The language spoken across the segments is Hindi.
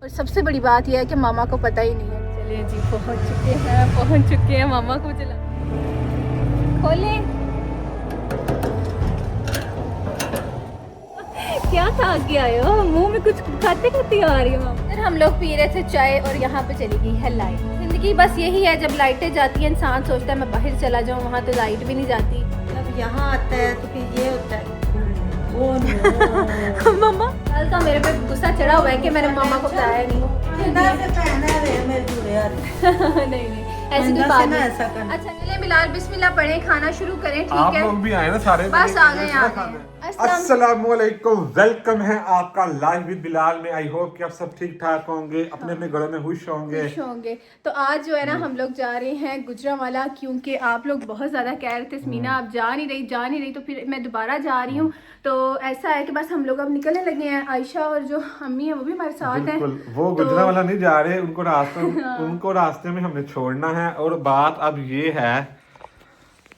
और सबसे बड़ी बात यह है कि मामा को पता ही नहीं है। चलिए जी पहुंच चुके हैं मामा को चला खोले। क्या खा के आए हो? मुंह में कुछ खाते खाते आ रही हो। फिर हम लोग पी रहे थे चाय और यहाँ पे चली गई है लाइट। जिंदगी बस यही है, जब लाइटें जाती हैं इंसान सोचता है मैं बाहर चला जाऊँ, वहाँ तो लाइट भी नहीं जाती। जब यहाँ आता है तो फिर ये होता है मामा कल का मेरे पे गुस्सा चढ़ा हुआ है कि मैंने मामा को बताया नहीं। नहीं ऐसी कोई बात नहीं। अच्छा चलिए बिलाल बिस्मिल्लाह पढ़ें, खाना शुरू करें। ठीक आप है लोग भी आए ना सारे, बस आ गए। अस्सलामुअलैकुम, वेलकम है आपका लाइव विद बिलाल में। आई होप कि आप सब ठीक ठाक होंगे, अपने अपने घरों में खुश होंगे। तो आज जो है ना हम लोग जा रहे हैं गुजरांवाला, क्योंकि आप लोग बहुत ज़्यादा कह रहे थे स्मीना आप जा नहीं रही, तो फिर मैं दोबारा जा रही हूँ। तो ऐसा है कि बस हम लोग अब निकलने लगे हैं। आयशा और जो अम्मी है वो भी हमारे साथ हैं। वो गुजरांवाला नहीं जा रहे, उनको रास्ते में हमने छोड़ना है। और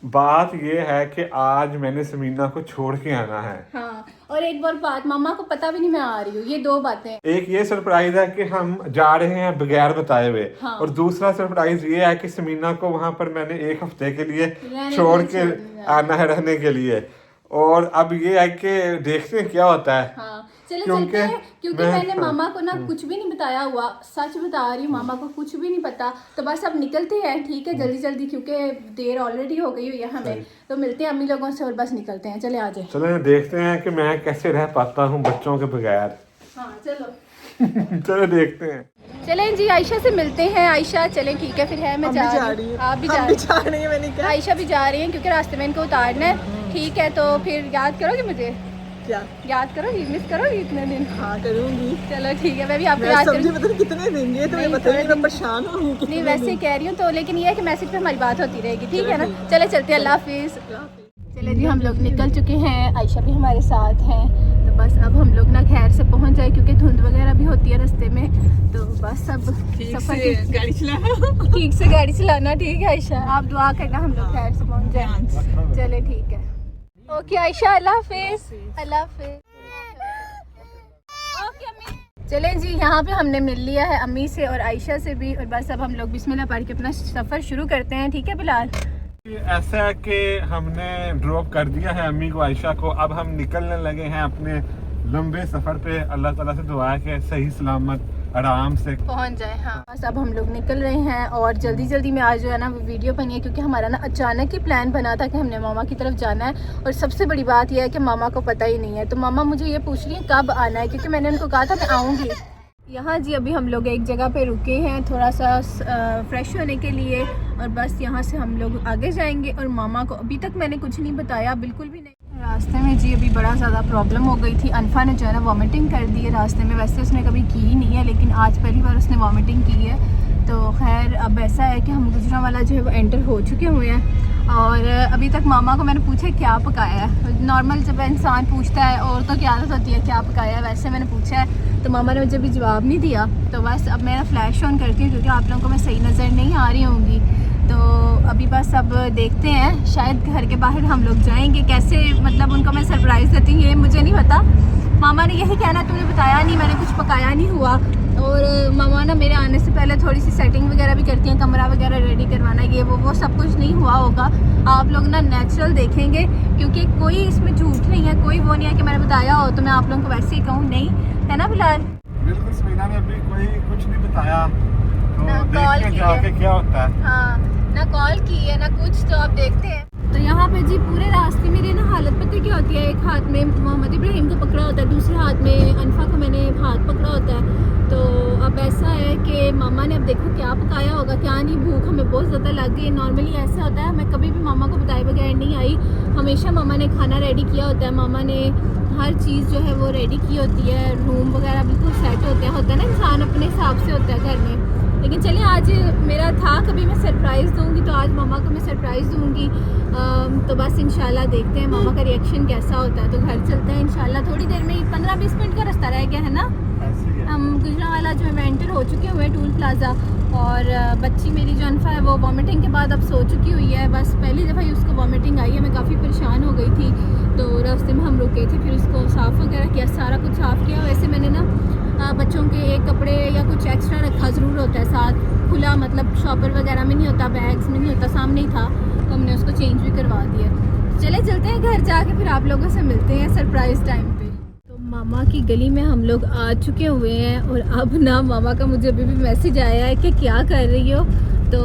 बात ये है कि आज मैंने समीना को छोड़ के आना है। हाँ, और एक बार बात, मामा को पता भी नहीं मैं आ रही हूँ। ये दो बातें। एक ये सरप्राइज है कि हम जा रहे हैं बगैर बताए हुए। हाँ। और दूसरा सरप्राइज ये है कि समीना को वहां पर मैंने एक हफ्ते के लिए छोड़ के आना है रहने के लिए। और अब ये है कि देखते हैं क्या होता है। हाँ, चलते हैं, क्योंकि मैंने मामा को ना कुछ भी नहीं बताया हुआ, सच बता रही हूँ, मामा को कुछ भी नहीं पता। तो बस अब निकलते हैं, ठीक है, जल्दी क्योंकि देर ऑलरेडी हो गई हुई है हमें। तो मिलते हैं अम्मी लोगों से और बस निकलते हैं। चले आ जाए, चलो देखते हैं कि मैं कैसे रह पाता हूँ बच्चों के बगैर। हाँ चलो चलो देखते हैं। चलें जी, आयशा से मिलते हैं। आयशा चलें, ठीक है, फिर है मैं जा रही हूँ, आप भी जा रही हैं, मैंने कहा आयशा भी जा रही है क्योंकि रास्ते में इनको उतारना है। ठीक है, तो फिर याद करोगी मुझे? क्या याद करोगी? मिस करोगी इतने दिन? हाँ करूँगी। चलो ठीक है, मैं भी आपको याद करूँगी। पता नहीं कितने देंगे तो मैं बताइए, मैं परेशान हूँ। नहीं वैसे कह रही हूँ तो, लेकिन ये है कि मैसेज पे हमारी बात होती रहेगी, ठीक है ना? चले चलते हैं, अल्लाह हाफिज़। चले जी, हम लोग निकल चुके हैं, आयशा भी हमारे साथ हैं। तो बस अब हम लोग ना खैर से पहुंच जाए, क्योंकि धुंध वगैरह भी होती है रास्ते में। तो बस अब सफर गाड़ी चलाना, ठीक से गाड़ी चलाना, ठीक है आयशा? आप दुआ करना हम लोग खैर से पहुंच जाए। चले ठीक है, ओके आयशा, अल्लाह हाफिज़। अल्लाह हाफिज़। ओके अम्मी। चलें जी, यहाँ पे हमने मिल लिया है अम्मी से और आयशा से भी। और बस अब हम लोग बिस्मिल्लाह पढ़ के अपना सफ़र शुरू करते हैं, ठीक है बिलाल? ऐसा है कि हमने ड्रॉप कर दिया है अम्मी को, आयशा को। अब हम निकलने लगे हैं अपने लंबे सफ़र पे। अल्लाह ताला से दुआ है कि सही सलामत आराम से पहुंच जाए। हाँ, बस अब हम लोग निकल रहे हैं और जल्दी में आज जो है ना वो वीडियो बनी है, क्योंकि हमारा ना अचानक ही प्लान बना था कि हमने मामा की तरफ जाना है। और सबसे बड़ी बात यह है कि मामा को पता ही नहीं है। तो मामा मुझे ये पूछ रही है कब आना है, क्योंकि मैंने उनको कहा था मैं आऊँगी। यहाँ जी अभी हम लोग एक जगह पे रुके हैं थोड़ा सा फ्रेश होने के लिए, और बस यहाँ से हम लोग आगे जाएंगे। और मामा को अभी तक मैंने कुछ नहीं बताया, बिल्कुल भी नहीं। रास्ते में जी अभी बड़ा ज़्यादा प्रॉब्लम हो गई थी। अनफा ने जो है ना वॉमिटिंग कर दी है रास्ते में। वैसे उसने कभी की ही नहीं है, लेकिन आज पहली बार उसने वॉमिटिंग की है। तो खैर अब ऐसा है कि हम गुजरांवाला जो है वो एंटर हो चुके हुए हैं। और अभी तक मामा को मैंने पूछा क्या पकाया है। नॉर्मल जब इंसान पूछता है औरतों की आदत होती है क्या पकाया है, वैसे मैंने पूछा है तो मामा ने मुझे भी जवाब नहीं दिया। तो बस अब मैं फ्लैश ऑन करती हूँ, क्योंकि आप लोगों को मैं सही नज़र नहीं आ रही होंगी। तो अभी बस अब देखते हैं, शायद घर के बाहर हम लोग जाएंगे। कैसे मतलब उनको मैं सरप्राइज़ देती हूँ ये मुझे नहीं पता। मामा ने यही कहना तुमने बताया नहीं, मैंने कुछ पकाया नहीं हुआ। और मामा ना मेरे आने से पहले थोड़ी सी सेटिंग वगैरह भी करती हैं, कमरा वगैरह रेडी करवाना, ये वो सब कुछ नहीं हुआ होगा। आप लोग ना नेचुरल देखेंगे, क्योंकि कोई इसमें झूठ नहीं है, कोई वो नहीं है कि मैंने बताया हो तो मैं आप लोगों को वैसे ही कहूँ, नहीं है ना बिलाल? बिल्कुल, समीना ने अभी कोई कुछ नहीं बताया, तो देखते हैं जाके क्या होता है। हाँ, ना कॉल की है ना कुछ, तो अब देखते हैं। तो यहाँ पे जी पूरे रास्ते मेरी ना हालत पता क्या होती है, एक हाथ में मोहम्मद इब्राहिम को पकड़ा होता है, दूसरे हाथ में अनफा को मैंने हाथ पकड़ा होता है। तो अब ऐसा है कि मामा ने अब देखो क्या पकाया होगा क्या नहीं, भूख हमें बहुत ज़्यादा लग गई। नॉर्मली ऐसा होता है, मैं कभी भी मामा को बताए बगैर नहीं आई, हमेशा मामा ने खाना रेडी किया होता है। मामा ने हर चीज़ जो है वो रेडी की होती है, रूम वगैरह बिल्कुल सेट होता है ना, इंसान अपने हिसाब से होता है घर में। लेकिन चलिए आज मेरा था कभी मैं सरप्राइज़ दूंगी, तो आज मामा को मैं सरप्राइज़ दूंगी। तो बस इंशाल्लाह देखते हैं मामा का रिएक्शन कैसा होता है। तो घर चलते हैं इंशाल्लाह, थोड़ी देर में 15-20 मिनट का रास्ता रह गया है ना। हम गुजरांवाला जो है एंटर हो चुके हुए टूल प्लाजा। और बच्ची मेरी जो अनफा है वो वॉमिटिंग के बाद अब सो चुकी हुई है। बस पहली दफ़ा ही उसको वॉमिटिंग आई है, मैं काफ़ी परेशान हो गई थी। तो रास्ते में हम रुके थे, फिर उसको साफ़ वगैरह किया, सारा कुछ साफ़ किया। वैसे मैंने ना बच्चों के एक कपड़े या होता है साथ खुला, मतलब शॉपर वगैरह में नहीं होता, बैग्स में नहीं होता, सामने ही था, तो हमने उसको चेंज भी करवा दिया। चले चलते हैं घर जाके, फिर आप लोगों से मिलते हैं सरप्राइज टाइम पे। तो मामा की गली में हम लोग आ चुके हुए हैं और अब ना मामा का मुझे अभी भी मैसेज आया है कि क्या कर रही हो। तो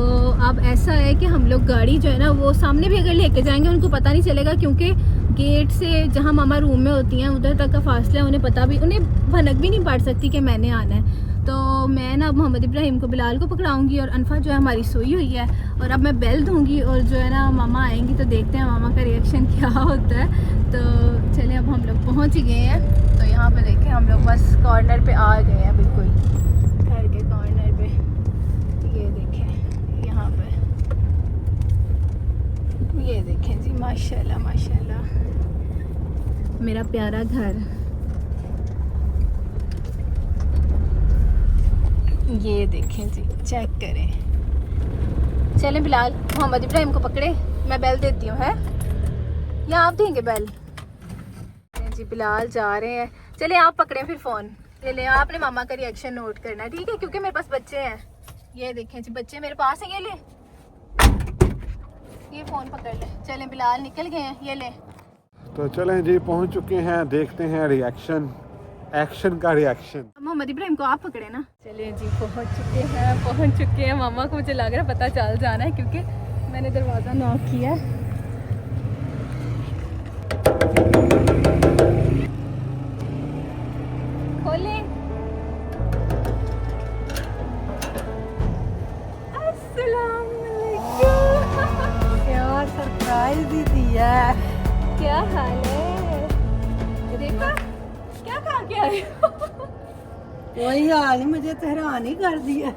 अब ऐसा है कि हम लोग गाड़ी जो है ना वो सामने भी अगर लेके जाएंगे उनको पता नहीं चलेगा, क्योंकि गेट से जहाँ मामा रूम में होती हैं उधर तक का फासला, उन्हें पता भी, उन्हें भनक भी नहीं पड़ सकती कि मैंने आना है। तो मैं ना मोहम्मद इब्राहिम को, बिलाल को पकड़ाऊंगी और अनफा जो है हमारी सोई हुई है, और अब मैं बेल दूंगी और जो है ना मामा आएंगी तो देखते हैं मामा का रिएक्शन क्या होता है। तो चलिए अब हम लोग पहुंच ही गए हैं। तो यहाँ पे देखें हम लोग बस कॉर्नर पे आ गए हैं, बिल्कुल घर के कॉर्नर पे। ये देखें यहाँ पे, ये देखें जी, माशाल्लाह माशाल्लाह मेरा प्यारा घर। ये देखें जी, चेक करें। चलें बिलाल, मोहम्मद इब्राहिम को पकड़े, मैं बेल देती हूँ, है या आप देंगे बेल? जी बिलाल जा रहे हैं। चले आप पकड़ें फिर फ़ोन ले लें, आपने मामा का रिएक्शन नोट करना है, ठीक है? क्योंकि मेरे पास बच्चे हैं। ये देखें जी, बच्चे मेरे पास हैं, ये ले, ये फ़ोन पकड़ ले। चलें बिलाल निकल गए हैं, ये ले। तो चलें जी, पहुंच चुके हैं, देखते हैं रिएक्शन, एक्शन का रिएक्शन। मोहम्मद इब्राहिम को आप पकड़े ना। चलिए जी, पहुंच चुके हैं। मामा को मुझे लग रहा है पता चल जाना है, क्योंकि मैंने दरवाज़ा नॉक किया। खोलें। अस्सलाम वालेकुम। यार सरप्राइज दी थी है। क्या हाल है? देखा क्या खा के आए हो? कोई हाल नहीं, मुझे तो हैरान ही कर दिया।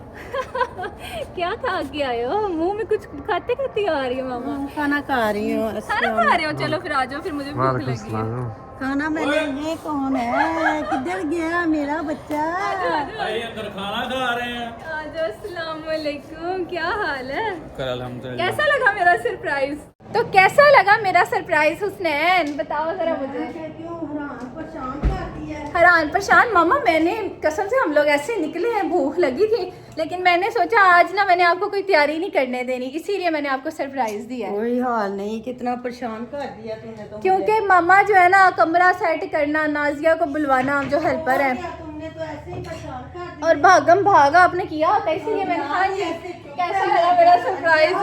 क्या खा के आए हो? मुंह में कुछ खाते खाते आ रही है मामा। खाना खा रही हूँ। खाना खा रहे हो? चलो फिर आ जाओ, फिर मुझे भूख लगी है। खाना मैंने, ये कौन है? किधर गया मेरा बच्चा? अंदर खाना खा रहे हैं। आजो, अस्सलाम वालेकुम, क्या हाल है? अल्हम्दुलिल्लाह। कैसा लगा मेरा सरप्राइज? तो कैसा लगा मेरा सरप्राइज हुसनैन, बताओ जरा मुझे। क्यों हैरान परेशान कर दिया? हैरान परेशान मामा, मैंने कसम से, हम लोग ऐसे निकले हैं, भूख लगी थी, लेकिन मैंने सोचा आज ना मैंने आपको कोई तैयारी नहीं करने देनी, इसीलिए मैंने आपको सरप्राइज दिया है। कोई हाल नहीं, कितना परेशान कर दिया तूने तो। क्योंकि मामा जो है ना कमरा सेट करना, नाजिया को बुलवाना, जो हेल्पर है, तुमने तो ऐसे ही परेशान कर दिया। और भागम भागा आपने किया होता है, इसीलिए मैंने। हाँ जी, कैसा लगा मेरा सरप्राइज?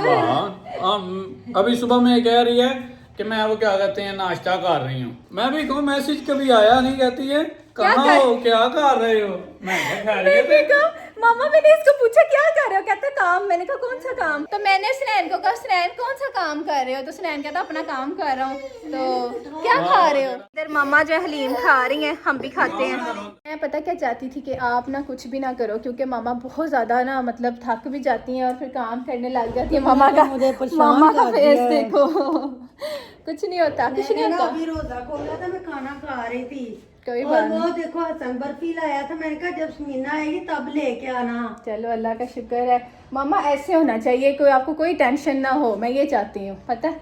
अभी सुबह में कह रही है कि मैं वो क्या कहते हैं नाश्ता कर रही हूँ। मैं भी कहूँ मैसेज कभी आया नहीं, कहती है कहाँ हो, क्या कर रहे हो? मैंने कहा मामा, मैंने इसको पूछा क्या कर रहे हो, कहता काम। मैंने कहा कौन सा काम? तो मैंने सुनैन को कहा सुनैन कौन सा काम कर रहे हो? तो सुनैन कहता अपना काम कर रहा हूँ। तो क्या खा रहे हो? इधर मामा जो है हलीम खा रही हैं, हम भी खाते हैं। मैं पता क्या चाहती थी कि आप ना कुछ भी ना करो, क्योंकि मामा बहुत ज्यादा ना मतलब थक भी जाती हैं और फिर काम करने लग जाती है। मामा का फेस देखो। कुछ नहीं होता, कुछ नहीं होता। अभी रोजा खोला था, मैं खाना खा रही थी। कोई और बात वो नहीं। देखो हसन बर्फी लाया था, मैंने कहा जब शमीना आएगी तब लेके आना। चलो अल्लाह का शुक्र है मामा, ऐसे होना चाहिए, कोई आपको कोई टेंशन ना हो, मैं ये चाहती हूँ, पता है?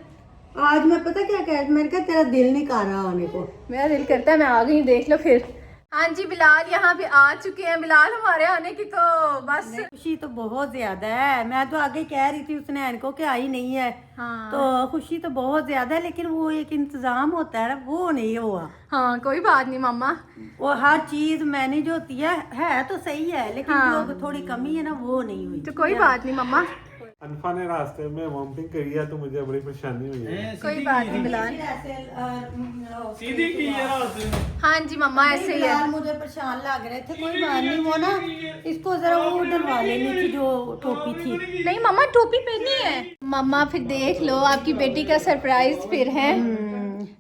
आज मैं पता क्या कह, मैंने कहा तेरा दिल नहीं कर रहा आने को। मेरा दिल करता है मैं आ गई, देख लो फिर। हाँ जी, बिलाल यहाँ पे आ चुके हैं। बिलाल हमारे आने की तो बस खुशी तो बहुत ज्यादा है। मैं तो आगे कह रही थी उसने इनको कि आई नहीं है। हाँ। तो खुशी तो बहुत ज्यादा है, लेकिन वो एक इंतजाम होता है ना, वो नहीं हुआ। हाँ कोई बात नहीं मामा, वो हर चीज मैनेज होती है तो सही है, लेकिन हाँ। जो थोड़ी कमी है ना वो नहीं हुई। तो कोई बात नहीं मामा, अनफा ने रास्ते में वॉमिटिंग करी है, तो मुझे बड़ी परेशानी हुई है। कोई बात नहीं बिलाल। सीधी की है। हाँ जी मामा, ऐसे ही है। बिलाल मुझे परेशान लग रहे थे। कोई बात नहीं, वो ना इसको जरा वो डलवा लेनी थी जो टोपी थी। नहीं मामा, टोपी पहनी है। मामा फिर देख लो, आपकी बेटी का सरप्राइज फिर है।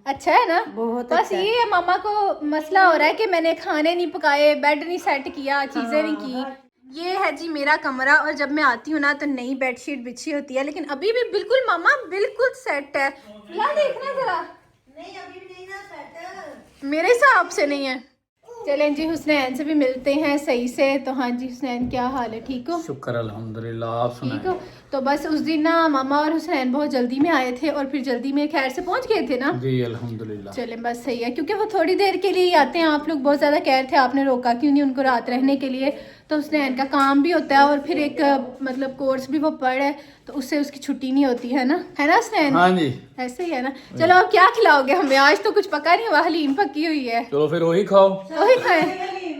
अच्छा है ना? बहुत बस अच्छा है। ये है मामा को मसला हो रहा है कि मैंने खाने नहीं पकाए, बेड नहीं सेट किया, चीजें नहीं की। ये है जी मेरा कमरा, और जब मैं आती हूँ ना तो नई बेडशीट बिछी होती है, लेकिन अभी भी बिल्कुल मामा बिल्कुल सेट है। ला देखना जरा। नहीं अभी भी नहीं ना सेट। मेरे हिसाब से नहीं है। चलें जी, हुसनैन से भी मिलते हैं सही से। तो हाँ जी हुसनैन, क्या हाल है, ठीक हो? शुक्र अल्हम्दुलिल्लाह, आप ठीक सुनाएं। हो? तो बस उस दिन ना मामा और हुसैन बहुत जल्दी में आए थे, और फिर जल्दी में खैर से पहुंच गए थे ना। जी अल्हम्दुलिल्लाह। चले बस सही है, क्योंकि वो थोड़ी देर के लिए ही आते हैं। आप लोग बहुत ज़्यादा कह रहे थे आपने रोका क्यों नहीं उनको रात रहने के लिए, तो उसने इनका काम भी होता है और फिर एक मतलब कोर्स भी वो पढ़ है, तो उससे उसकी छुट्टी नहीं होती है ना उसने। हाँ जी, ऐसे ही है ना। चलो अब क्या खिलाओगे हमें? आज तो कुछ पका नहीं हुआ, हलीम पकी हुई है। चलो फिर वही खाओ। वही खाए,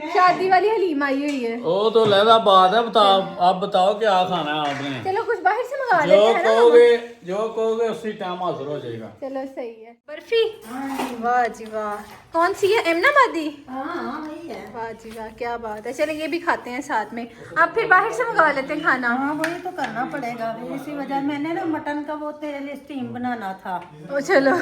शादी वाली हलीम आई हुई है। वो तो लहदा बात है, बताओ आप बताओ क्या खाना है आपने। चलो कुछ बाहर से मंगा जो लेते हैं ना। जो कहोगे उसी टाइम हाजिर हो जाएगा। चलो सही है। बर्फी, वाह जी वाह। कौन सी है? एमनाबादी? हाँ वही है। वाह जी वाह, क्या बात है। चलो ये भी खाते हैं साथ में। अब फिर बाहर से मंगा लेते हैं खाना। हाँ वही तो करना पड़ेगा, इसी वजह मैंने ना मटन का वो तेरे लिए स्टीम बनाना था। ओ चलो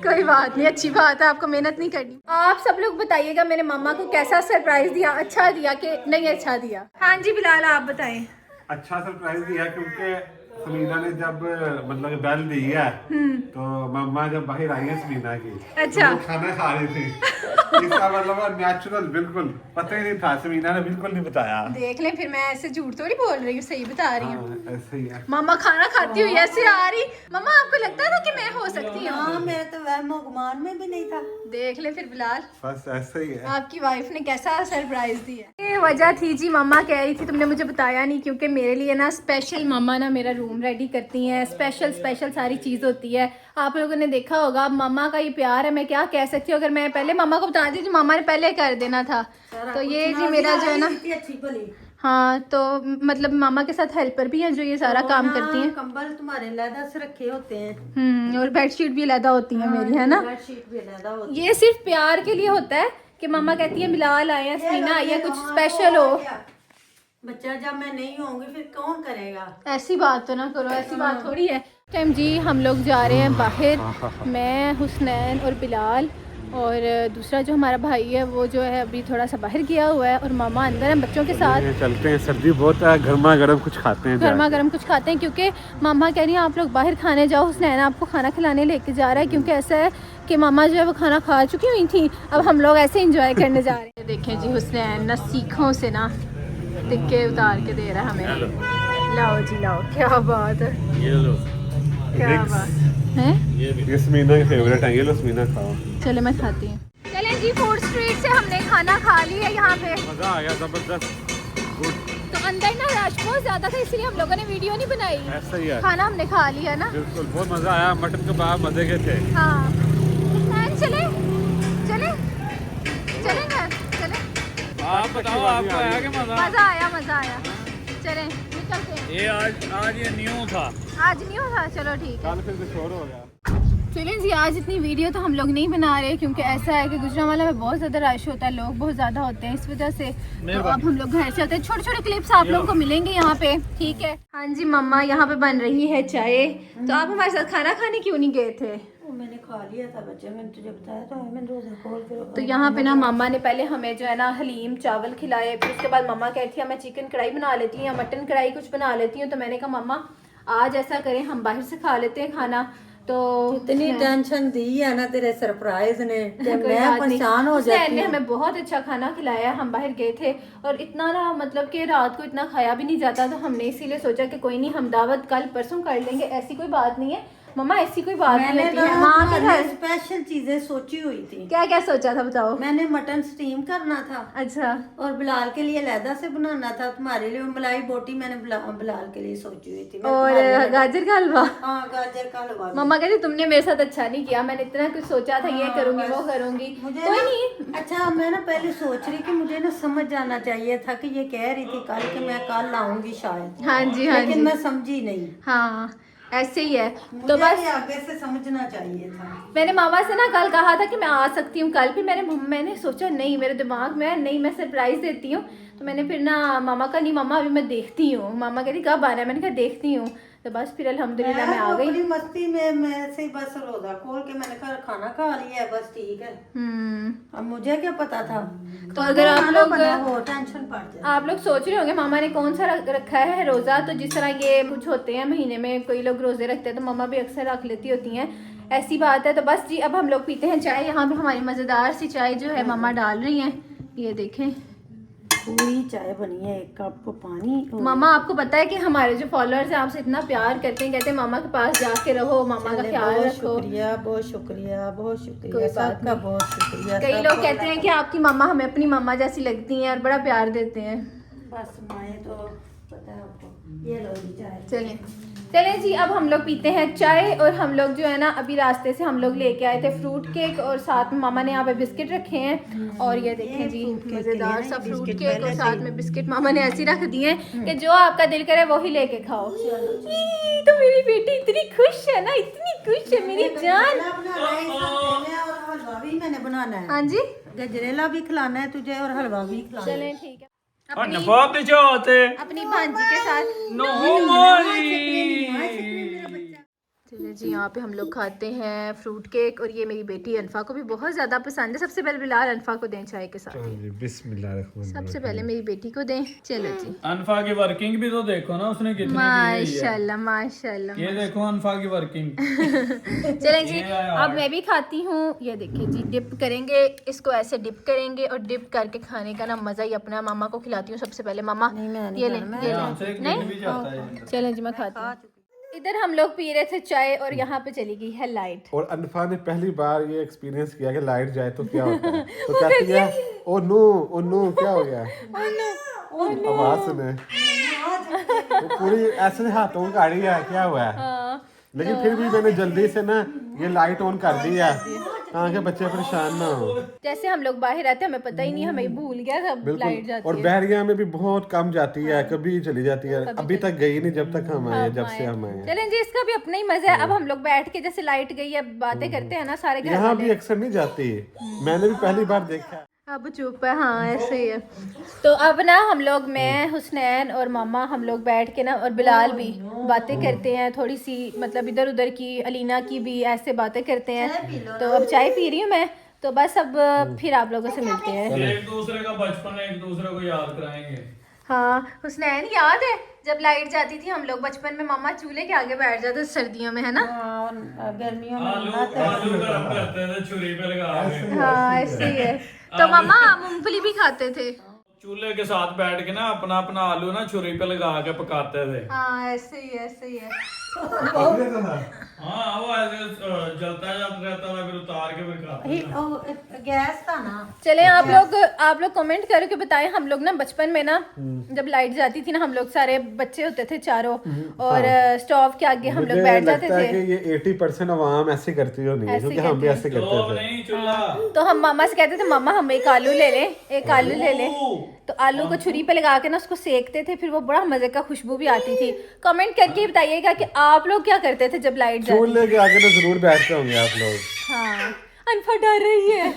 कोई बात नहीं, अच्छी बात है, आपको मेहनत नहीं करनी। आप सब लोग बताइएगा मेरे मम्मा को कैसा सरप्राइज दिया, अच्छा दिया कि नहीं अच्छा दिया। हाँ जी बिलाल आप बताएं। अच्छा सरप्राइज दिया क्योंकि समीना ने जब मतलब बेल दी है तो मम्मा जब बाहर आई है समीना की, अच्छा। तो वो खाना खा रही थी। इसका मतलब नेचुरल, बिल्कुल पता ही नहीं था, समीना ने बिल्कुल नहीं बताया। देख लें, फिर मैं ऐसे झूठ थोड़ी बोल रही हूँ, सही बता रही हूँ। हाँ, ऐसे ही है। मामा खाना खाती हुई ऐसे आ रही। मम्मा आपको लगता था कि मैं हो सकती हूँ? हाँ मेरे तो वह गुमान में भी नहीं था। देख ले फिर बिलाल, बस ऐसे ही है। आपकी वाइफ ने कैसा सरप्राइज दिया। ये वजह थी जी, मम्मा कह रही थी तुमने मुझे बताया नहीं, क्योंकि मेरे लिए ना स्पेशल मम्मा ना मेरा रूम रेडी करती हैं, स्पेशल सारी चीज़ होती है। आप लोगों ने देखा होगा, मम्मा का ये प्यार है, मैं क्या कह सकती हूँ। अगर मैं पहले मम्मा को बता दी तो मम्मा ने पहले कर देना था। तो ये जी मेरा जो है ना, अच्छी भली। हाँ तो मतलब मामा के साथ हेल्पर भी हैं जो ये सारा काम करती हैं। कंबल तुम्हारे अलग से रखे होते हैं। और बेडशीट भी अलग होती है मेरी, है ना। बेडशीट भी अलग होती ये सिर्फ प्यार के लिए होता है कि मम्मा कहती है बिलाल आए हैं, समीना आई है, कुछ स्पेशल हो। बच्चा जब मैं नहीं होंगी फिर कौन करेगा? ऐसी बात तो ना करो, ऐसी बात थोड़ी है। टाइम जी हम लोग जा रहे हैं बाहर, मैं, हुसनैन और बिलाल, और दूसरा जो हमारा भाई है वो जो है अभी थोड़ा सा बाहर गया हुआ है, और मामा अंदर हैं बच्चों के साथ। चलते हैं, सर्दी बहुत है, गर्मा गर्म कुछ खाते हैं। गर्मा गर्म कुछ खाते हैं, क्योंकि मामा कह रही हैं आप लोग बाहर खाने जाओ, हुसनैन आपको खाना खिलाने लेके जा रहा है, क्योंकि ऐसा है कि मामा जो है वो खाना खा चुकी हुई थी, अब हम लोग ऐसे इंजॉय करने जा रहे हैं। देखें जी हुसनैन ना सीखों से ना टिक्के उतार के दे रहा है हमें। लाओ जी लाओ, क्या बात है, ये लो, क्या बात है। ये समीना की फेवरेट है, ये लो समीना खाओ। चले मैं खाती हूँ। चलें जी, फूड स्ट्रीट से हमने खाना खा लिया यहाँ पे, मजा आ गया, जबरदस्त। तो अंदर ना रश बहुत ज्यादा था, इसलिए हम लोगों ने वीडियो नहीं बनाई। ऐसा ही है, खाना हमने खा लिया ना। बिल्कुल बहुत मजा आया, मटन कबाब मजे के थे। हाँ चले चले चलेंगे, चले। आप बताओ आपको आया कि मजा? मजा आया। चले निकलते हैं। ये आज ये न्यू था, आज नहीं होगा, चलो ठीक है। कल फिर कुछ और होगा। चलें जी, आज इतनी वीडियो तो हम लोग नहीं बना रहे, क्योंकि ऐसा है कि गुजरांवाला में बहुत ज़्यादा रश होता है, लोग बहुत ज़्यादा होते हैं, इस वजह से तो अब हम लोग घर चलते हैं। छोटे छोटे क्लिप्स आप लोगों को मिलेंगे यहाँ पे, ठीक है। हाँ जी मम्मा, यहाँ पे बन रही है चाय। तो आप हमारे साथ खाना खाने क्यों नहीं गए थे? मैंने खा लिया था बच्चे, मैंने तुझे बताया तो मैंने रोजा खोल के। तो यहाँ पे ना मामा ने पहले हमें जो है ना हलीम चावल खिलाए, फिर उसके बाद मम्मा कहती है मैं चिकन कढ़ाई बना लेती हूँ या मटन कढ़ाई कुछ बना लेती हूँ। तो मैंने कहा मम्मा आज ऐसा करें हम बाहर से खा लेते हैं खाना। तो इतनी टेंशन दी है ना तेरे सरप्राइज ने, कोई मैं बात नहीं। परेशान हो हुसैन जाती ने हूँ। हमें बहुत अच्छा खाना खिलाया, हम बाहर गए थे और इतना ना मतलब कि रात को इतना खाया भी नहीं जाता, तो हमने इसीलिए सोचा कि कोई नहीं हम दावत कल परसों कर लेंगे, ऐसी कोई बात नहीं है मम्मा, ऐसी कोई बात नहीं होती है। माँ के घर स्पेशल चीजें सोची हुई थी। क्या क्या सोचा था बताओ? मैंने मटन स्टीम करना था, अच्छा, और बिलाल के लिए अलहदा से बनाना था, तुम्हारे लिए मलाई बोटी मैंने बिलाल के लिए सोची हुई थी। और गाजर का हलवा? हाँ गाजर का हलवा। मम्मा कहती तुमने मेरे साथ अच्छा नहीं किया, मैंने इतना कुछ सोचा था, ये करूंगी वो करूंगी। कोई नहीं। अच्छा मैं ना पहले सोच रही कि मुझे ना समझ जाना चाहिए था कि ये कह रही थी कल कि मैं कल आऊंगी शायद। हाँ जी हाँ लेकिन जी, मैं समझी नहीं। हाँ ऐसे ही है। मुझे तो बस भी आगे से समझना चाहिए था। मैंने मामा से ना कल कहा था कि मैं आ सकती हूँ कल, फिर मैंने सोचा नहीं, मेरे दिमाग में नहीं मैं सरप्राइज देती हूँ। तो मैंने फिर ना मामा का नहीं, मामा अभी मैं देखती हूँ। मामा कहती कब आना है, मैंने कहा देखती हूँ। तो बस फिर अल्हम्दुलिल्लाह मैं आ गई। अपनी मस्ती में मैं से बस रोजा खोल के मैंने कहा खाना खा लिया है, बस ठीक है। अब मुझे क्या पता था। तो अगर आप लोग टेंशन पड़ जाए। आप लोग सोच रहे होंगे मामा ने कौन सा रखा है रोज़ा, तो जिस तरह ये कुछ होते हैं महीने में कोई लोग रोज़े रखते हैं, तो मामा भी अक्सर रख लेती होती हैं, ऐसी बात है। तो बस जी अब हम लोग पीते हैं चाय। यहाँ पे हमारी मज़ेदार सी चाय जो है मामा डाल रही हैं, ये देखें पूरी चाय बनी है, 1 कप पानी। मामा आपको पता है कि हमारे जो फॉलोअर्स हैं आपसे इतना प्यार करते हैं, कहते हैं मामा के पास जाके रहो, मामा का ख्याल बहुत रखो। शुक्रिया, बहुत शुक्रिया, बहुत शुक्रिया, कोई बात सबका बहुत शुक्रिया। कई लोग कहते हैं कि आपकी मामा हमें अपनी मामा जैसी लगती हैं और बड़ा प्यार देते हैं। बस माए तो पता है आपको। ये लो जी चाय। चलें चलें जी, अब हम लोग पीते हैं चाय। और हम लोग जो है ना अभी रास्ते से हम लोग लेके आए थे फ्रूट केक और साथ में मामा ने यहाँ पे बिस्किट रखे हैं। और ये देखें जी मज़ेदार सा फ्रूट केक और साथ में बिस्किट मामा ने ऐसे रख दिए हैं कि जो आपका दिल करे वही लेके खाओ। ई, तो मेरी बेटी इतनी खुश है ना, इतनी खुश है मेरी जान। और हलवा भी मैंने बनाना है। हाँ जी गजरेला भी खिलाना है तुझे और हलवा भी खिलाना है। चलें ठीक है। और नफा के जो होते अपनी भांजी के साथ नो मोरी। चलिए जी, यहाँ पे हम लोग खाते हैं फ्रूट केक और ये मेरी बेटी अनफा को भी बहुत ज़्यादा पसंद है। सबसे पहले बिलाल अनफा को दें चाय के साथ। सबसे पहले मेरी बेटी को दें। चलो जी, अनफा की वर्किंग भी तो देखो ना उसने कितनी की हुई है। माशाल्लाह माशाल्लाह। ये देखो अनफा की वर्किंग। चलें जी, अब मैं भी खाती हूँ। ये देखिए जी, डिप करेंगे इसको, ऐसे डिप करेंगे और डिप करके खाने का ना मज़ा ही अपना। मामा को खिलाती हूँ सबसे पहले। मामा ये लें, ये लें। नहीं चलें जी, मैं खाती हूँ। इधर हम लोग पी रहे थे चाय और यहाँ पे चली गई है लाइट। और अनफा ने पहली बार ये एक्सपीरियंस किया कि लाइट जाए तो क्या होता है। तो कहती है ओ नो क्या हो गया, आवाज सुने। वो पूरी ऐसे हाथों में गाड़ी है, क्या हुआ है। लेकिन फिर भी मैंने जल्दी से ना ये लाइट ऑन कर दी है ताकि बच्चे परेशान ना हो। जैसे हम लोग बाहर आते हमें पता ही नहीं, हमें भूल गया सब लाइट जाती और है। बहरिया में भी बहुत कम जाती है, कभी चली जाती है। अभी तक गई नहीं जब तक हम आए, जब से हम आए। चलें जी, इसका भी अपना ही मजा है। अब हम लोग बैठ के जैसे लाइट गई है बातें करते हैं ना सारे घर यहाँ वाले। भी अक्सर नहीं जाती, मैंने भी पहली बार देखा। अब चुप है, हाँ ऐसे ही है। तो अब ना हम लोग, मैं हुसनैन और मामा, हम लोग बैठ के ना और बिलाल भी बातें करते हैं थोड़ी सी, मतलब इधर उधर की, अलीना की भी, ऐसे बातें करते हैं। तो अब चाय पी रही हूँ मैं, तो बस अब फिर आप लोगों से मिलते हैं। एक दूसरे का बचपन एक दूसरे को याद कराएंगे। हाँ हुसनैन, याद है जब लाइट जाती थी हम लोग बचपन में मामा चूल्हे के आगे बैठ जाते थे सर्दियों में, है ना। और गर्मियों में आलू गरम करते थे छुरी पे लगा के। हाँ ऐसे ही है। तो मामा मूंगफली भी खाते थे। चूल्हे के साथ बैठ के ना अपना अपना आलू ना छुरी पे लगा के पकाते थे। हाँ ऐसे ही है। हाँ वो ऐसे जलता रहता था, फिर उतार के फिर खाते थे। गैस था ना। चले आप लोग कमेंट करके बताएं। हम लोग ना बचपन में ना जब लाइट जाती थी ना, हम लोग सारे बच्चे होते थे चारों और स्टोव के आगे हम लोग बैठ जाते थे। कि ये 80% आवाम ऐसे करती होनी है, क्योंकि हम भी ऐसे करते थे। नहीं चूल्हा। तो हम मामा से कहते थे मामा हम एक आलू ले ले। तो आलू को छुरी पे लगा के ना उसको सेकते थे, फिर वो बड़ा मजे का खुशबू भी आती थी। कमेंट करके बताइएगा कि आप लोग क्या करते थे जब लाइट जाती। चूल्हे के आगे तो जरूर बैठते होंगे आप लोग। हाँ अनफा डर रही है।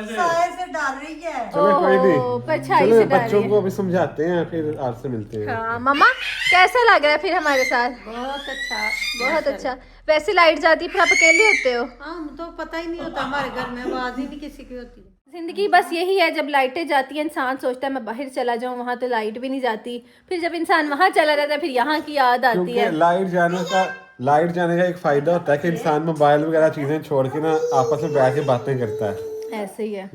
साए से डाल रही है। चलो कोई नहीं, परछाई चलो से डाल बच्चों रही है। को अभी समझाते हैं, फिर आपसे मिलते हैं। हाँ मामा कैसा लग रहा है फिर हमारे साथ। बहुत अच्छा। बहुत अच्छा। वैसे लाइट जाती है फिर आप अकेले होते हो। हम तो पता ही नहीं होता, हमारे घर में आवाज ही नहीं किसी की होती। जिंदगी बस यही है, जब लाइटें जाती हैं इंसान सोचता है मैं बाहर चला जाऊं, वहां तो लाइट भी नहीं जाती। फिर जब इंसान वहां चला जाता है फिर यहाँ की याद आती क्योंकि है। लाइट जाने का एक फायदा होता है कि इंसान मोबाइल वगैरह चीजें छोड़ के ना आपस में बैठ के बातें करता है। ऐसे ही है।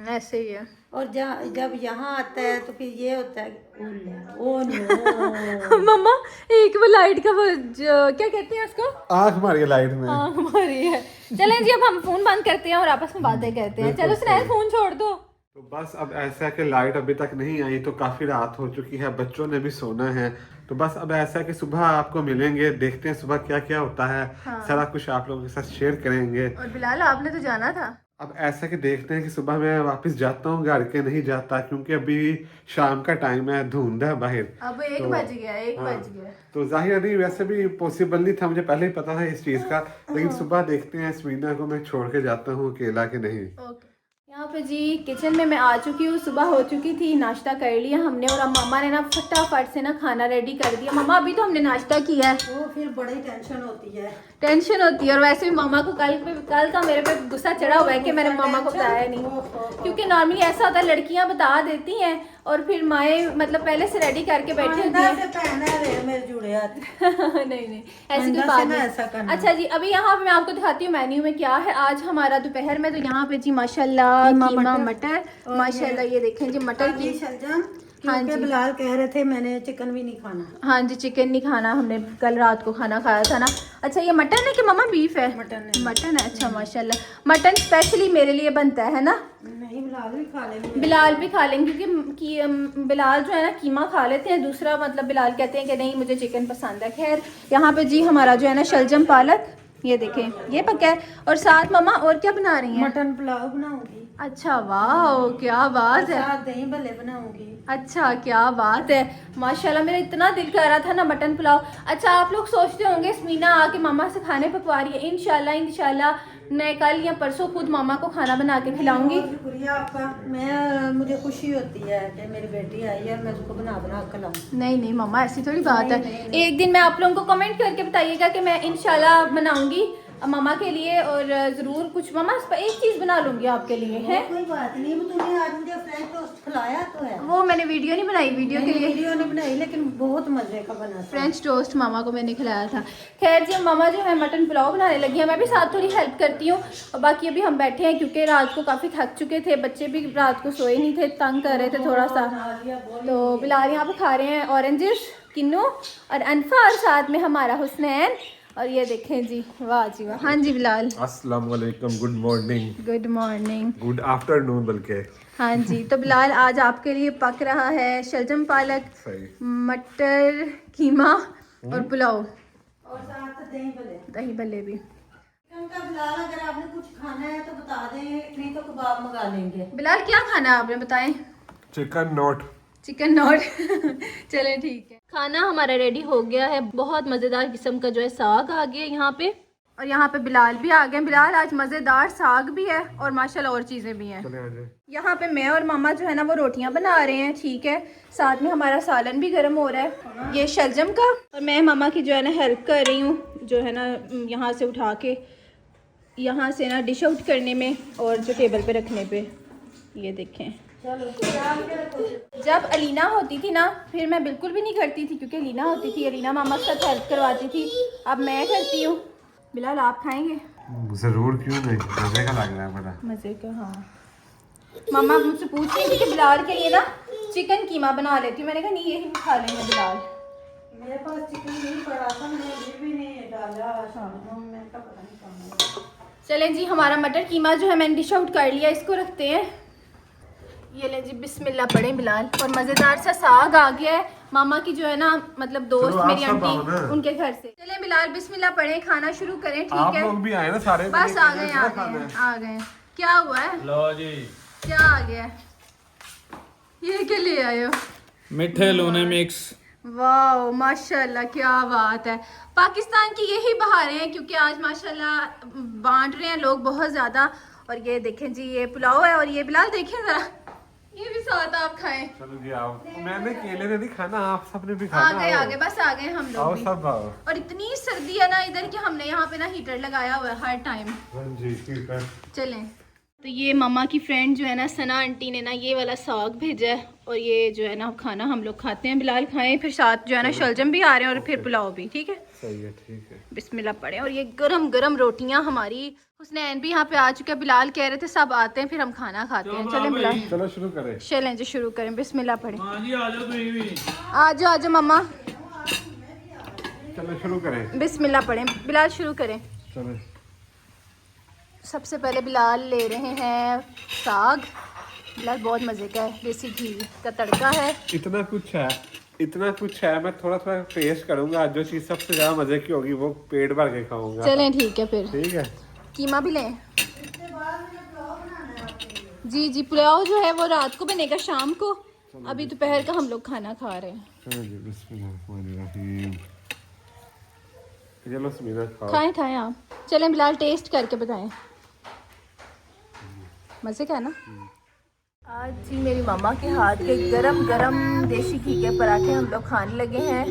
ऐसे ही है। और जब यहाँ आता है तो फिर ये होता है ओ नो। मम्मा एक वो लाइट का वो क्या कहते हैं उसको, आंख मारी है लाइट में। हाँ हमारी है। चलें जी अब हम फोन बंद करते हैं और आपस में बातें करते हैं। चलो सुनाए फोन छोड़ दो। तो बस अब ऐसा है कि लाइट अभी तक नहीं आई, तो काफी रात हो चुकी है, बच्चों ने भी सोना है। तो बस अब ऐसा है कि सुबह आपको मिलेंगे, देखते हैं सुबह क्या क्या होता है। सारा कुछ आप लोगों के साथ शेयर करेंगे। और बिलाल आपने तो जाना था। अब ऐसा कि देखते हैं कि सुबह मैं वापस जाता हूँ घर के, नहीं जाता क्योंकि अभी शाम का टाइम है, धुंध है बाहर। अब 1 बज गया, 1 बज गया। तो जाहिर नहीं, वैसे भी पॉसिबल नहीं था, मुझे पहले ही पता था इस चीज का। लेकिन सुबह देखते हैं स्मीना को मैं छोड़ के जाता हूँ अकेला के नहीं। ओके। यहाँ पे जी किचन में मैं आ चुकी हूँ, सुबह हो चुकी थी, नाश्ता कर लिया हमने और अब मामा ने ना फटाफट से ना खाना रेडी कर दिया। मामा अभी तो हमने नाश्ता किया है। वो फिर बड़ी टेंशन होती है। टेंशन होती है और वैसे भी मामा को कल का मेरे पे गुस्सा चढ़ा हुआ है कि मैंने मामा को बताया नहीं, क्योंकि नॉर्मली ऐसा होता है लड़कियां बता देती हैं और फिर माए मतलब पहले से रेडी करके बैठी होती है। नहीं ऐसी कोई बात नहीं। अच्छा जी अभी यहाँ पे मैं आपको दिखाती हूँ मेन्यू में क्या है आज हमारा दोपहर में। तो यहाँ पे जी माशाल्लाह कीमा मटर, माशाल्लाह ये देखें जी मटर की क्योंकि बिलाल कह रहे थे मैंने चिकन भी नहीं खाना। हाँ जी, चिकन नहीं खाना, हमने कल रात को खाना खाया था ना। अच्छा ये मटन है कि मम्मा बीफ है? मटन है। अच्छा माशाल्लाह, मटन स्पेशली मेरे लिए बनता है ना? नहीं, बिलाल भी खा लेंगे। बिलाल भी खा लेंगे क्योंकि बिलाल जो है ना कीमा खा लेते हैं, दूसरा मतलब बिलाल कहते हैं कि नहीं मुझे चिकन पसंद है। खैर यहाँ पे जी हमारा जो है ना शलजम पालक, ये देखें ये पका है। और साथ मम्मा और क्या बना रही हैं? मटन पुलाव बनाऊंगी। अच्छा वाह, क्या बात है। साथ दही भल्ले बनाऊंगी। अच्छा क्या बात है, माशाल्लाह मेरा इतना दिल कर रहा था ना मटन पुलाव। अच्छा आप लोग सोचते होंगे स्मीना आके मामा से खाने पकवा रही है। इंशाल्लाह मैं कल या परसों खुद मामा को खाना बना के खिलाऊंगी। शुक्रिया आपका। मुझे खुशी होती है कि मेरी बेटी आई है और मैं उसको बना खिलाऊं। नहीं मामा ऐसी थोड़ी बात है। एक दिन मैं आप लोगों को कमेंट करके बताइएगा कि मैं इंशाल्लाह बनाऊंगी मामा के लिए, और ज़रूर कुछ मामा एक चीज़ बना लूँगी आपके लिए है। कोई बात नहीं, तूने आज मुझे फ्रेंच टोस्ट खिलाया तो है। वो मैंने वीडियो नहीं बनाई, वीडियो के लिए वीडियो नहीं बनाई लेकिन बहुत मजे का बना। फ्रेंच टोस्ट मामा को मैंने खिलाया था। खैर जी मामा जो है मटन पुलाव बनाने लगी है, मैं भी साथ थोड़ी हेल्प करती हूँ। और बाकी अभी हम बैठे हैं क्योंकि रात को काफ़ी थक चुके थे, बच्चे भी रात को सोए नहीं थे, तंग कर रहे थे थोड़ा सा। तो बिलाल यहाँ पे खा रहे हैं ऑरेंजेस किन्नू और अनफा, और साथ में हमारा हुसनैन। और ये देखें जी, वाह जी वाह। हाँ जी बिलाल, अस्सलाम वालेकुम, good morning, good morning, good afternoon बल्कि। हाँ जी। तो बिलाल आज आपके लिए पक रहा है शलजम पालक, सही, मटर कीमा और पुलाव और साथ दही भल्ले भी। बिलाल अगर आपने कुछ खाना है तो बता दें, नहीं तो कबाब मंगा लेंगे। बिलाल क्या खाना है आपने बताएं? Chicken not. चिकन नॉट चले ठीक है। खाना हमारा रेडी हो गया है, बहुत मज़ेदार किस्म का जो है साग आ गया यहाँ पे, और यहाँ पे बिलाल भी आ गए। बिलाल आज मज़ेदार साग भी है और माशाल्लाह और चीज़ें भी हैं। यहाँ पे मैं और मामा जो है ना वो रोटियाँ बना रहे हैं, ठीक है। साथ में हमारा सालन भी गर्म हो रहा है, ये शलजम का। और मैं मामा की जो है ना हेल्प कर रही हूँ, जो है ना यहाँ से उठा के यहाँ से ना डिश आउट करने में और जो टेबल पे रखने पे। ये देखें, जब अलीना होती थी ना फिर मैं बिल्कुल भी नहीं करती थी, क्योंकि अलीना होती थी, अलीना मामा के साथ हेल्प करवाती थी। अब मैं करती हूँ। बिलाल आप खाएंगे? जरूर, क्यों नहीं, मजे का लग रहा है बड़ा। मजे का, हाँ। मामा मुझसे पूछ रही थी कि बिलाल के लिए ना चिकन कीमा बना लेती हूँ। मैंने कहा नहीं यही खा लेंगे बिलाल। मेरे पास चिकन नहीं पड़ा था, मैं ये भी नहीं डाला, मैं का पता नहीं कहाँ। चलें जी, हमारा मटर कीमा जो है मैंने डिश आउट कर लिया, इसको रखते हैं। ये ले जी, बिस्मिल्लाह पढ़ें बिलाल। और मज़ेदार सा साग आ गया है, मामा की जो है ना मतलब दोस्त मेरी आंटी उनके घर से। चलें बिलाल बिस्मिल्लाह पढ़ें, खाना शुरू करें, ठीक आप है। लोग भी आए ना सारे, बस आ गए। क्या हुआ है? लो जी, क्या आ गया है? ये क्या ले आए हो? मीठे लूने मिक्स। वाह माशाल्लाह, क्या बात है। पाकिस्तान की यही बहारें हैं, क्योंकि आज माशाल्लाह बांट रहे हैं लोग बहुत ज़्यादा। और ये देखें जी, ये पुलाव है, और ये बिलाल देखें ज़रा, ये भी साथ आप खाएं। चलो जी आओ, मैंने केले ने नहीं खाना, आप सबने भी खाना। आ गए बस आ गए हम लोग आओ भी। सब आओ। और इतनी सर्दी है ना इधर कि हमने यहाँ पे ना हीटर लगाया हुआ है हर टाइम। हाँ जी ठीक है। चलें, तो ये मामा की फ्रेंड जो है ना सना आंटी ने ना ये वाला साग भेजा है, और ये जो है ना खाना हम लोग खाते हैं। बिलाल खाएं, फिर साथ जो है ना शलजम भी आ रहे हैं और फिर पुलाव भी, ठीक है। सही है, ठीक है। बिस्मिल्लाह पढ़े। और ये गरम गरम रोटियां हमारी, हुसनैन भी यहाँ पे आ चुके हैं। बिलाल कह रहे थे सब आते हैं फिर हम खाना खाते हैं। चलें बिलाल, चलो शुरू करें। चलें जी शुरू करें, बिस्मिल्लाह पढ़े। हाँ जी, आ जाओ तुम भी। आ जाओ मम्मा, चलो शुरू करें। बिस्मिल्लाह पढ़ें। बिलाल शुरू करें। चलो सबसे पहले बिलाल ले रहे हैं साग। बिलाल बहुत मज़े का है, देसी घी का तड़का है। इतना कुछ है, मैं थोड़ा थोड़ा टेस्ट करूंगा। जो चीज सबसे ज्यादा मजे की होगी वो पेट भर के खाऊंगा। चलें ठीक है फिर। ठीक है, कीमा भी लें। जी पुलाव जो है वो रात को बनेगा, शाम को। अभी दोपहर का हम लोग खाना खा रहे हैं। चलो जी, बिस्मिल्लाहिर्रहमानिर्रहीम। चलो समीना खाओ। खाएं आप। चलें बिलाल टेस्ट करके बताएं, मज़े का है ना। आज जी मेरी मामा के हाथ के गरम गरम देसी घी के पराठे हम लोग खाने लगे हैं।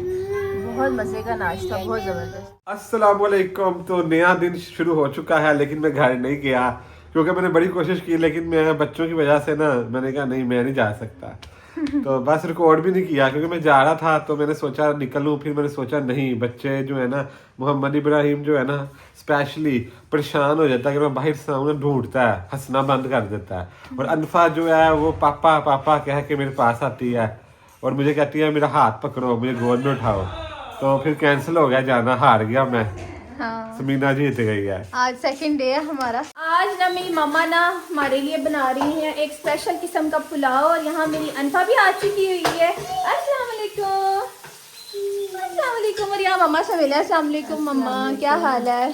बहुत मज़े का नाश्ता, बहुत ज़बरदस्त। अस्सलाम वालेकुम। तो नया दिन शुरू हो चुका है, लेकिन मैं घर नहीं गया क्योंकि मैंने बड़ी कोशिश की, लेकिन मैं बच्चों की वजह से ना मैंने कहा नहीं मैं नहीं जा सकता। तो बस रिकॉर्ड भी नहीं किया क्योंकि मैं जा रहा था। तो मैंने सोचा निकलूं, फिर मैंने सोचा नहीं, बच्चे जो है ना, मोहम्मद इब्राहिम जो है ना स्पेशली परेशान हो जाता है कि मैं बाहर से आऊँ ना, ढूंढता है, हंसना बंद कर देता है। और अनफा जो है वो पापा पापा कह के मेरे पास आती है। और मुझे कहती है मेरा हाथ पकड़ो, मुझे गोद में उठाओ। तो फिर कैंसिल हो गया जाना, हार गया मैं। हाँ, समीना जीत गई है। आज सेकंड डे है हमारा। आज ना मेरी मम्मा ना हमारे लिए बना रही हैं एक स्पेशल किस्म का पुलाव, और यहाँ मेरी अनफा भी आ चुकी हुई है। अस्सलाम वालेकुम। अस्सलाम वालेकुम। और यहाँ मम्मा से मिला। अस्सलाम वालेकुम मम्मा, क्या हाल है?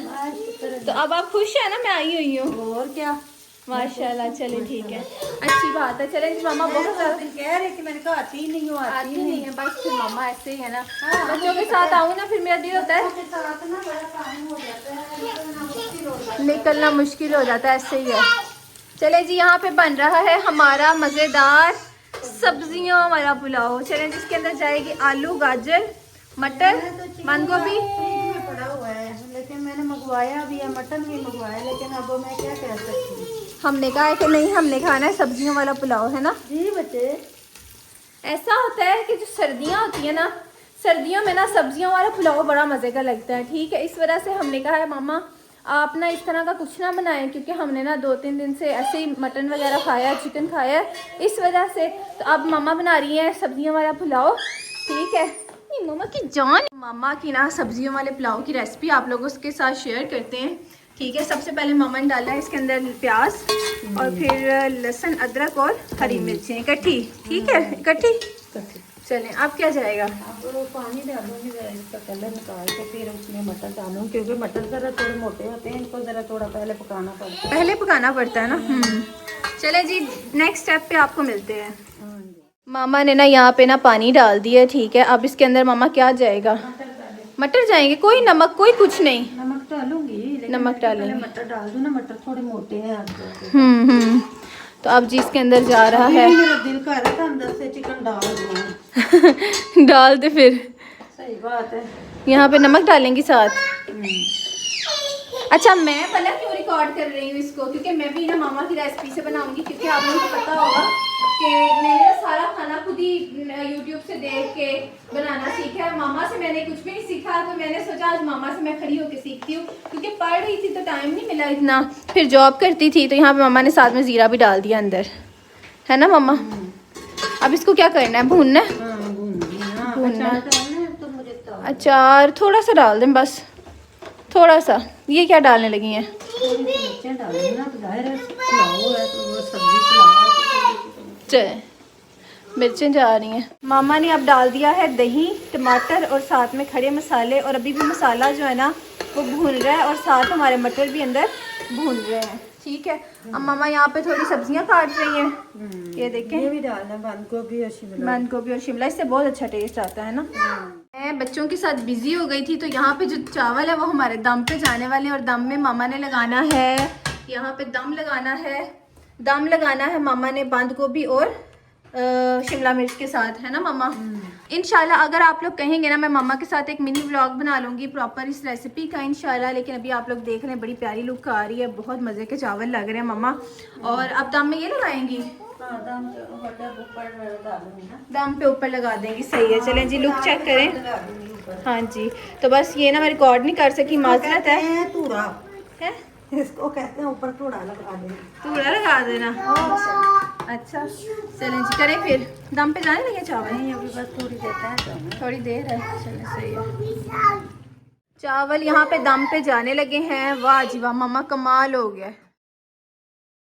तो अब आप खुश है ना मैं आई हुई हूँ? और क्या, माशाल्लाह। चले ठीक है, अच्छी बात है। चले मामा बहुत ज़्यादा कह रहे कि मैंने कहा आती नहीं हो, आती नहीं है, बस फिर मामा ऐसे ही है ना। बच्चों के साथ आऊँ ना फिर मेरा दिल होता है निकलना मुश्किल हो जाता है, ऐसे ही है। चले जी, यहाँ पे बन रहा है हमारा मज़ेदार सब्जियों वाला पुलाव। चले जिसके अंदर जाएगी आलू, गाजर, मटर, बंद गोभी। पड़ा हुआ है, लेकिन मैंने मंगवाया भी है, मटन भी मंगवाया, लेकिन अब मैं क्या कह सकती हूँ। हमने कहा है कि नहीं, हमने खाना है सब्जियों वाला पुलाव, है ना जी बच्चे। ऐसा होता है कि जो सर्दियाँ होती है ना, सर्दियों में ना सब्जियों वाला पुलाव बड़ा मज़े का लगता है। ठीक है, इस वजह से हमने कहा है मामा आप ना इस तरह का कुछ ना बनाएं, क्योंकि हमने ना 2-3 दिन से ऐसे ही मटन वगैरह खाया, चिकन खाया, इस वजह से। तो अब मामा बना रही है सब्जियों वाला पुलाव। ठीक है, मामा की जान। मामा की ना सब्जियों वाले पुलाव की रेसिपी आप लोगों के साथ शेयर करते हैं। ठीक है, सबसे पहले मामा ने डाला है इसके अंदर प्याज, और फिर लहसुन, अदरक और हरी मिर्चें इकट्ठी। ठीक है, इकट्ठी। चलें, अब क्या जाएगा? अब पानी डालूंगी जरा, इसका कलर निकाल के फिर उसमें मटर डालूंगी, क्योंकि मटर ज़रा थोड़े मोटे होते हैं, इनको ज़रा थोड़ा पहले पकाना पड़ता है। पहले पकाना पड़ता है ना। चले जी, नेक्स्ट स्टेप पे आपको मिलते हैं। मामा ने ना यहाँ पे ना पानी डाल दिया। ठीक है, अब इसके अंदर मामा क्या जाएगा? मटर जाएंगे। कोई नमक, कोई कुछ नहीं? नमक डालूंगी, लेकिन नमक डालेंगे। मटर डाल दूँ ना, मटर थोड़े मोटे हैं। तो अब जी इसके अंदर जा रहा है। मेरा दिल कर रहा था अंदर से चिकन डाल दूँ। डाल दे फिर। सही बात है। यहाँ पे नमक डालेंगी साथ। अच्छा, मैं भला क्यों रिकॉर्ड कर रही हूँ इसको? क्योंकि मैं भी ना मामा की रेसिपी से बनाऊंगी, क्योंकि आप लोगों को पता होगा कि मैंने ना सारा खाना खुद ही यूट्यूब से देख के बनाना सीखा है। मामा से मैंने कुछ भी नहीं सीखा, तो मैंने सोचा आज मामा से मैं खड़ी होकर सीखती हूँ, क्योंकि पढ़ रही थी तो टाइम नहीं मिला इतना, फिर जॉब करती थी, तो यहाँ पे मामा ने साथ में ज़ीरा भी डाल दिया अंदर, है ना मामा? अब इसको क्या करना है? भूनना है। भूनना। तो मुझे अचार थोड़ा सा डाल दें, बस थोड़ा सा। ये क्या डालने लगी हैं? मिर्चें डालूंगी ना, तो जाहिर है पुलाव है तो वो सब्जी पुलाव है। चलें, मिर्चें जा रही हैं। मामा ने अब डाल दिया है दही, टमाटर और साथ में खड़े मसाले, और अभी भी मसाला जो है ना वो भून रहा है, और साथ हमारे मटर भी अंदर भून रहे हैं। ठीक है, अब मामा यहाँ पे थोड़ी सब्जियाँ काट रही हैं। ये देखें, ये भी डालना, बंद गोभी और शिमला। बंद गोभी और शिमला, इससे बहुत अच्छा टेस्ट आता है ना। मैं बच्चों के साथ बिजी हो गई थी, तो यहाँ पे जो चावल है वो हमारे दम पे जाने वाले हैं, और दम में मामा ने लगाना है, यहाँ पे दम लगाना है। दम लगाना है मामा ने बंद गोभी और शिमला मिर्च के साथ, है ना मामा? इंशाल्लाह अगर आप लोग कहेंगे ना, मैं मामा के साथ एक मिनी व्लॉग बना लूँगी प्रॉपर इस रेसिपी का इंशाल्लाह। लेकिन अभी आप लोग देख रहे हैं बड़ी प्यारी लुक आ रही है, बहुत मज़े के चावल लग रहे हैं मामा। और अब दम में ये लगाएंगी, दम पे ऊपर लगा देंगी। सही है, चलें जी, लुक चेक करें। हाँ जी, तो बस ये ना मैं रिकॉर्ड नहीं कर सकी, माजरत है। तूड़ा है, इसको कहते हैं, ऊपर तूड़ा लगा देना। तूड़ा लगा देना। अच्छा, चलें जी, करें फिर। दम पे जाने लगे चावल? नहीं, अभी बस थोड़ी देर है, थोड़ी देर है। चलें, सही है। चावल यहाँ पे दम पे जाने लगे हैं। वाह जी वाह, मामा कमाल हो गया।